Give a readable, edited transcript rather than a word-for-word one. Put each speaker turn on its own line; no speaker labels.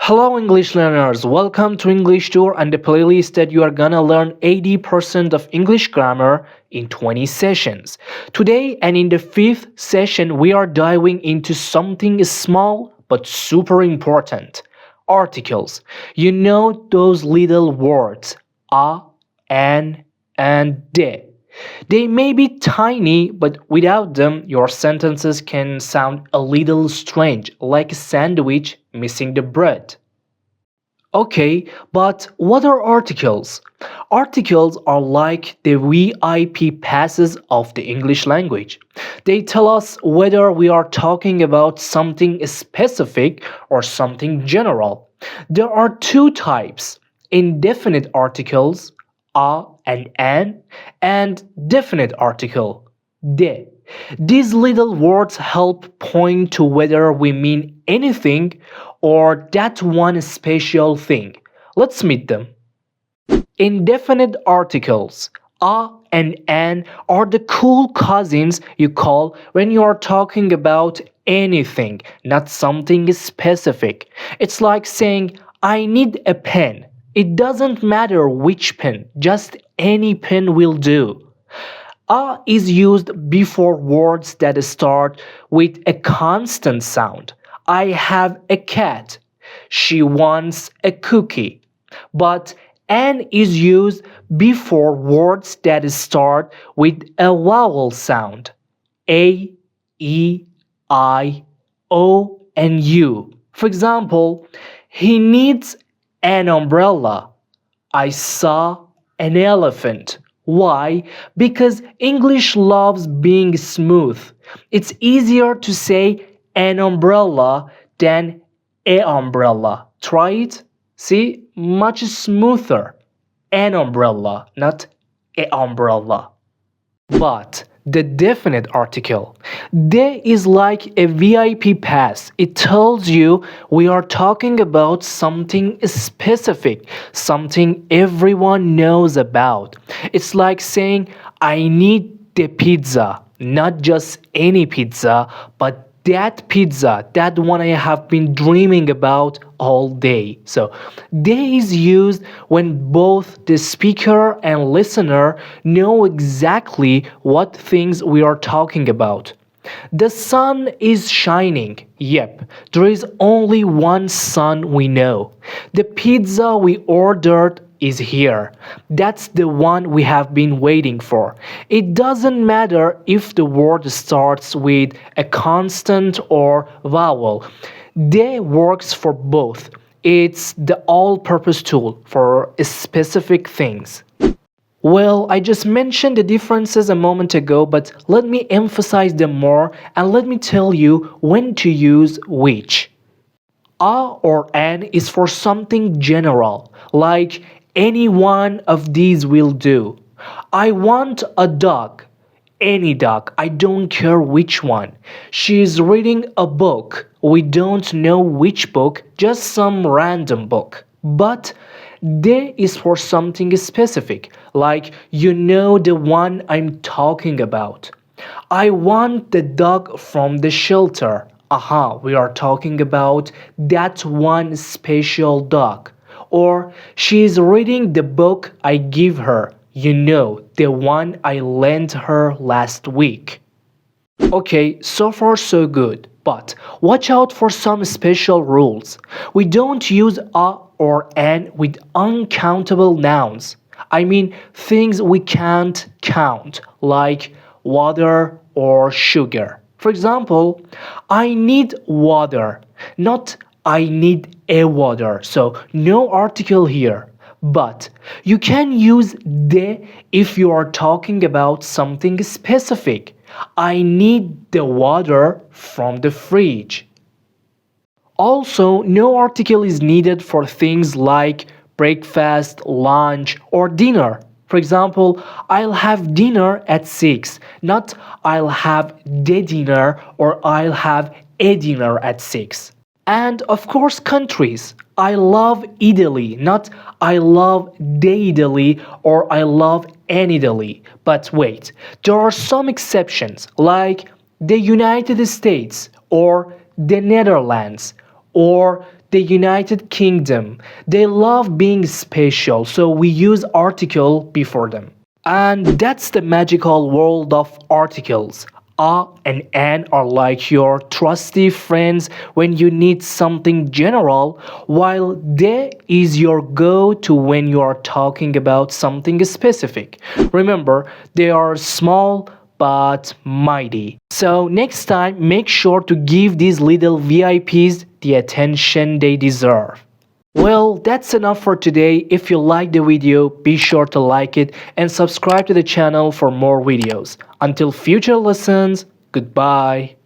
Hello English learners, welcome to English Tour and the playlist that you are gonna learn 80% of English grammar in 20 sessions. Today and in the 5th session we are diving into something small but super important. Articles. You know those little words a, an, and de. They may be tiny, but without them, your sentences can sound a little strange, like a sandwich missing the bread. Okay, but what are articles? Articles are like the VIP passes of the English language. They tell us whether we are talking about something specific or something general. There are two types: indefinite articles, a and an, and definite article, de. These little words help point to whether we mean anything or that one special thing. Let's meet them. Indefinite articles, a and an, are the cool cousins you call when you are talking about anything, not something specific. It's like saying, I need a pen. It doesn't matter which pen, just any pen will do. A is used before words that start with a constant sound. I have a cat. She wants a cookie. But an is used before words that start with a vowel sound. A, E, I, O, and U. For example, he needs an umbrella. I saw an elephant. Why? Because English loves being smooth. It's easier to say an umbrella than a umbrella. Try it. See? Much smoother. An umbrella, not a umbrella. But the definite article, de is like a VIP pass. It tells you we are talking about something specific, something everyone knows about. It's like saying, I need the pizza, not just any pizza, but that pizza, that one I have been dreaming about all day. So, they is used when both the speaker and listener know exactly what things we are talking about. The sun is shining. Yep, there is only one sun we know. The pizza we ordered is here. That's the one we have been waiting for. It doesn't matter if the word starts with a constant or vowel. De works for both. It's the all-purpose tool for specific things. Well, I just mentioned the differences a moment ago, but let me emphasize them more and let me tell you when to use which. A or an is for something general, like any one of these will do. I want a dog. Any dog, I don't care which one. She is reading a book. We don't know which book, just some random book. But de is for something specific, like you know the one I'm talking about. I want the dog from the shelter. Aha, we are talking about that one special dog. Or she is reading the book I give her. You know, the one I lent her last week. Okay, so far so good, but watch out for some special rules. We don't use a or an with uncountable nouns. I mean things we can't count, like water or sugar. For example, I need water, not I need a water, so no article here. But you can use de if you are talking about something specific. I need the water from the fridge. Also, no article is needed for things like breakfast, lunch, or dinner. For example, I'll have dinner at 6, not I'll have the dinner or I'll have a dinner at 6. And of course, countries. I love Italy, not I love the Italy or I love an Italy. But wait, there are some exceptions, like the United States or the Netherlands or the United Kingdom. They love being special, so we use article before them. And that's the magical world of articles. A and an are like your trusty friends when you need something general, while they is your go-to when you are talking about something specific. Remember, they are small but mighty. So next time, make sure to give these little VIPs the attention they deserve. Well, that's enough for today. If you liked the video, be sure to like it and subscribe to the channel for more videos. Until future lessons, goodbye.